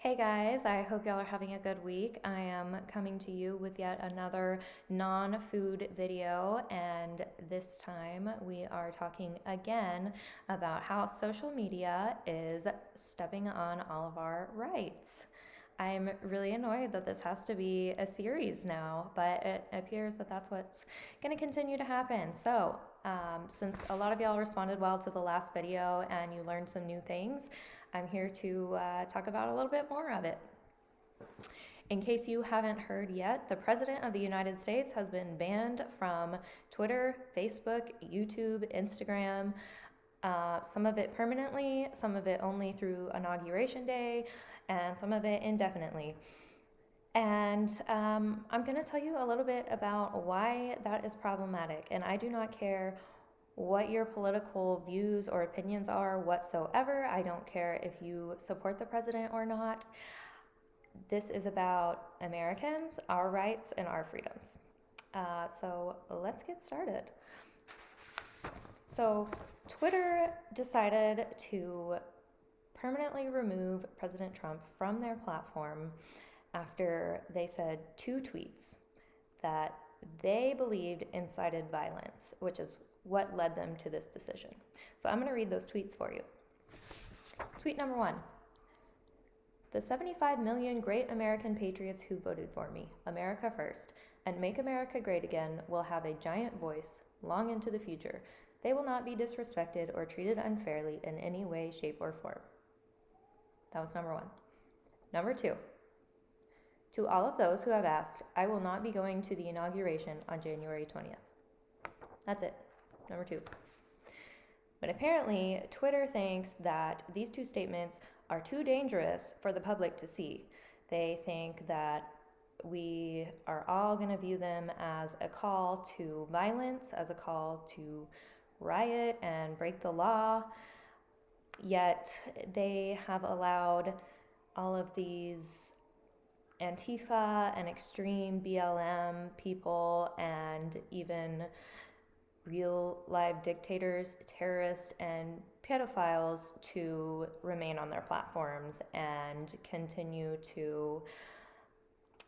Hey guys, I hope y'all are having a good week. I am coming to you with yet another non food video, and this time we are talking again about how social media is stepping on all of our rights. I'm really annoyed that this has to be a series now, but it appears that that's what's going to continue to happen. Since a lot of y'all responded well to the last video and you learned some new things, I'm here to talk about a little bit more of it. In case you haven't heard yet, the President of the United States has been banned from Twitter, Facebook, YouTube, Instagram, some of it permanently, some of it only through Inauguration Day, and some of it indefinitely. And I'm going to tell you a little bit about why that is problematic. And I do not care what your political views or opinions are whatsoever. I don't care if you support the president or not. This is about Americans, our rights, and our freedoms. So let's get started. So Twitter decided to permanently remove President Trump from their platform after they said two tweets that they believed incited violence, which is what led them to this decision. So I'm going to read those tweets for you. Tweet number 1. The 75 million great American patriots who voted for me, America first, and Make America Great Again will have a giant voice long into the future. They will not be disrespected or treated unfairly in any way, shape, or form. That was number 1. Number 2. To all of those who have asked, I will not be going to the inauguration on January 20th. That's it. Number 2. But apparently, Twitter thinks that these two statements are too dangerous for the public to see. They think that we are all going to view them as a call to violence, as a call to riot and break the law. Yet they have allowed all of these Antifa and extreme BLM people and even real live dictators, terrorists, and pedophiles to remain on their platforms and continue to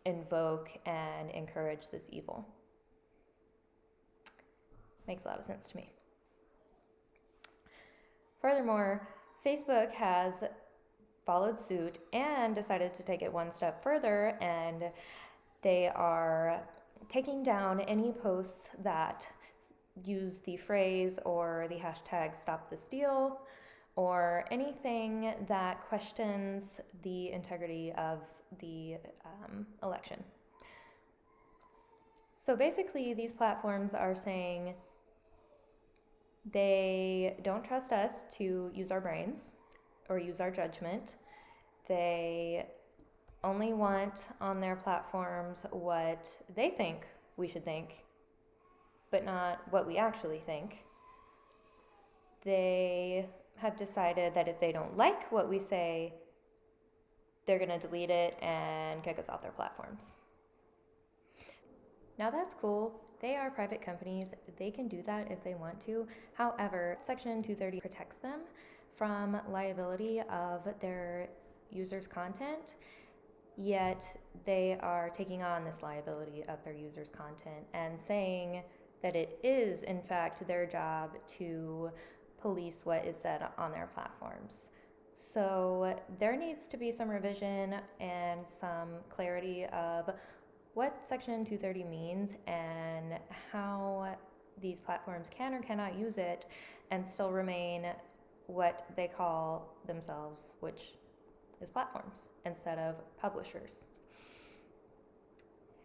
invoke and encourage this evil. Makes a lot of sense to me. Furthermore, Facebook has followed suit and decided to take it one step further, and they are taking down any posts that use the phrase or the hashtag Stop the Steal or anything that questions the integrity of the election. So basically, these platforms are saying they don't trust us to use our brains or use our judgment. They only want on their platforms what they think we should think, but not what we actually think. They have decided that if they don't like what we say, they're going to delete it and kick us off their platforms. Now that's cool. They are private companies. They can do that if they want to. However, Section 230 protects them from liability of their users' content, yet they are taking on this liability of their users' content and saying that it is, in fact, their job to police what is said on their platforms. So there needs to be some revision and some clarity of what Section 230 means and how these platforms can or cannot use it and still remain what they call themselves, which is platforms instead of publishers.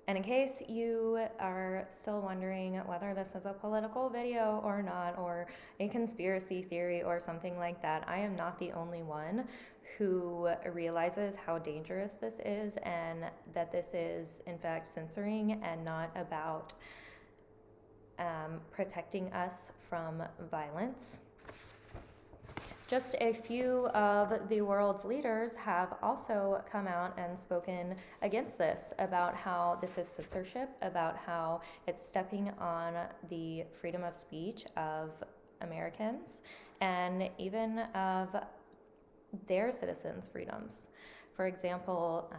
And in case you are still wondering whether this is a political video or not, or a conspiracy theory or something like that, I am not the only one who realizes how dangerous this is and that this is, in fact, censoring and not about protecting us from violence. Just a few of the world's leaders have also come out and spoken against this, about how this is censorship, about how it's stepping on the freedom of speech of Americans and even of their citizens' freedoms. For example,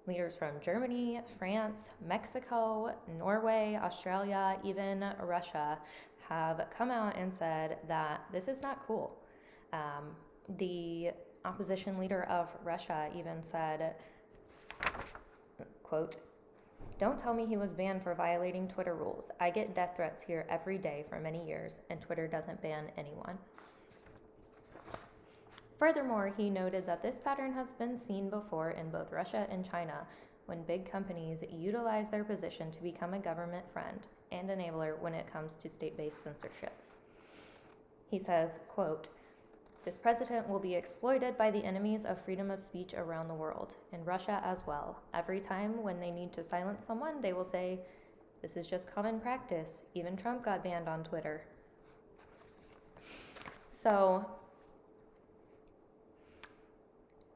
leaders from Germany, France, Mexico, Norway, Australia, even Russia have come out and said that this is not cool. The opposition leader of Russia even said, quote, "Don't tell me he was banned for violating Twitter rules. I get death threats here every day for many years, and Twitter doesn't ban anyone." Furthermore, he noted that this pattern has been seen before in both Russia and China, when big companies utilize their position to become a government friend and enabler when it comes to state-based censorship. He says, quote, "This precedent will be exploited by the enemies of freedom of speech around the world, in Russia as well. Every time when they need to silence someone, they will say, 'This is just common practice. Even Trump got banned on Twitter.'" So,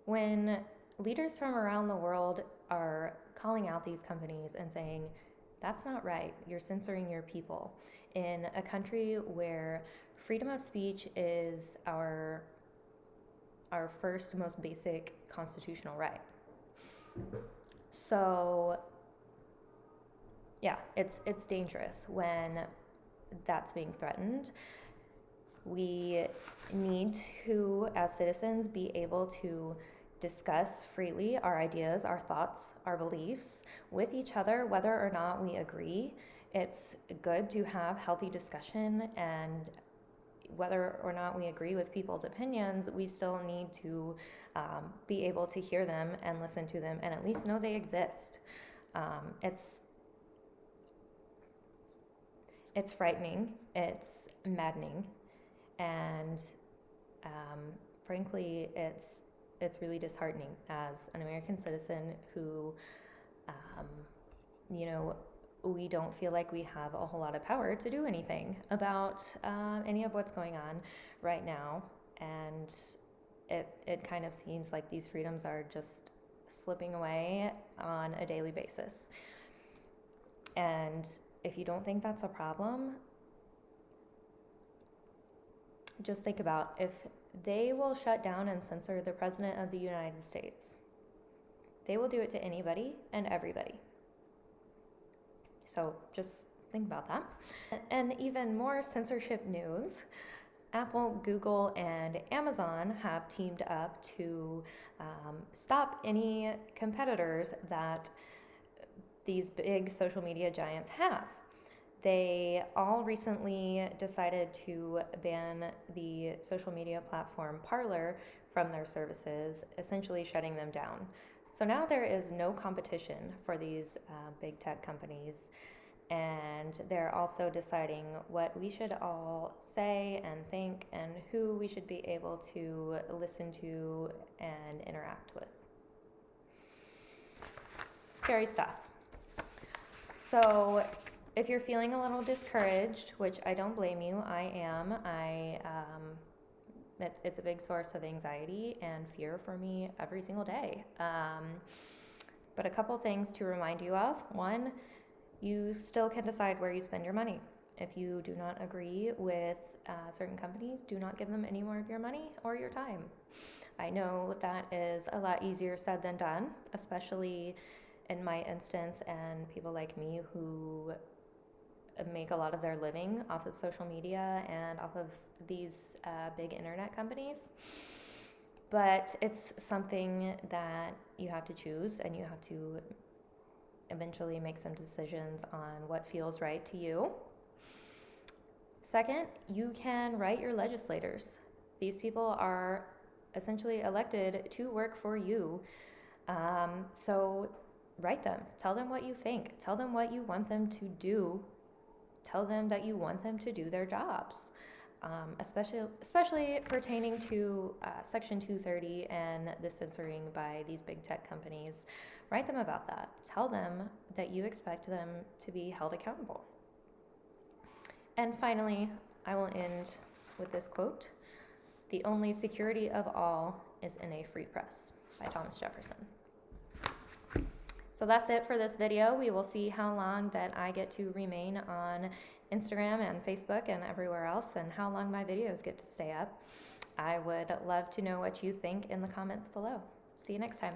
when leaders from around the world are calling out these companies and saying, "That's not right, you're censoring your people," in a country where freedom of speech is our first most basic constitutional right. So yeah, it's dangerous when that's being threatened. We need to, as citizens, be able to discuss freely our ideas, our thoughts, our beliefs with each other, whether or not we agree. It's good to have healthy discussion, and whether or not we agree with people's opinions, we still need to be able to hear them and listen to them and at least know they exist. It's frightening, it's maddening, and frankly, it's really disheartening as an American citizen who, we don't feel like we have a whole lot of power to do anything about any of what's going on right now. And it kind of seems like these freedoms are just slipping away on a daily basis. And if you don't think that's a problem, just think about if they will shut down and censor the President of the United States. They will do it to anybody and everybody. So just think about that. And even more censorship news, Apple, Google, and Amazon have teamed up to stop any competitors that these big social media giants have. They all recently decided to ban the social media platform Parler from their services, essentially shutting them down. So now there is no competition for these big tech companies, and they're also deciding what we should all say and think and who we should be able to listen to and interact with. Scary stuff. So if you're feeling a little discouraged, which I don't blame you, I am. It's a big source of anxiety and fear for me every single day. But a couple things to remind you of. One, you still can decide where you spend your money. If you do not agree with certain companies, do not give them any more of your money or your time. I know that is a lot easier said than done, especially in my instance and people like me who make a lot of their living off of social media and off of these big internet companies. But it's something that you have to choose, and you have to eventually make some decisions on what feels right to you. Second, you can write your legislators. These people are essentially elected to work for you. So write them. Tell them what you think. Tell them what you want them to do. Tell them that you want them to do their jobs, especially pertaining to Section 230 and the censoring by these big tech companies. Write them about that. Tell them that you expect them to be held accountable. And finally, I will end with this quote: "The only security of all is in a free press," by Thomas Jefferson. So that's it for this video. We will see how long that I get to remain on Instagram and Facebook and everywhere else, and how long my videos get to stay up. I would love to know what you think in the comments below. See you next time.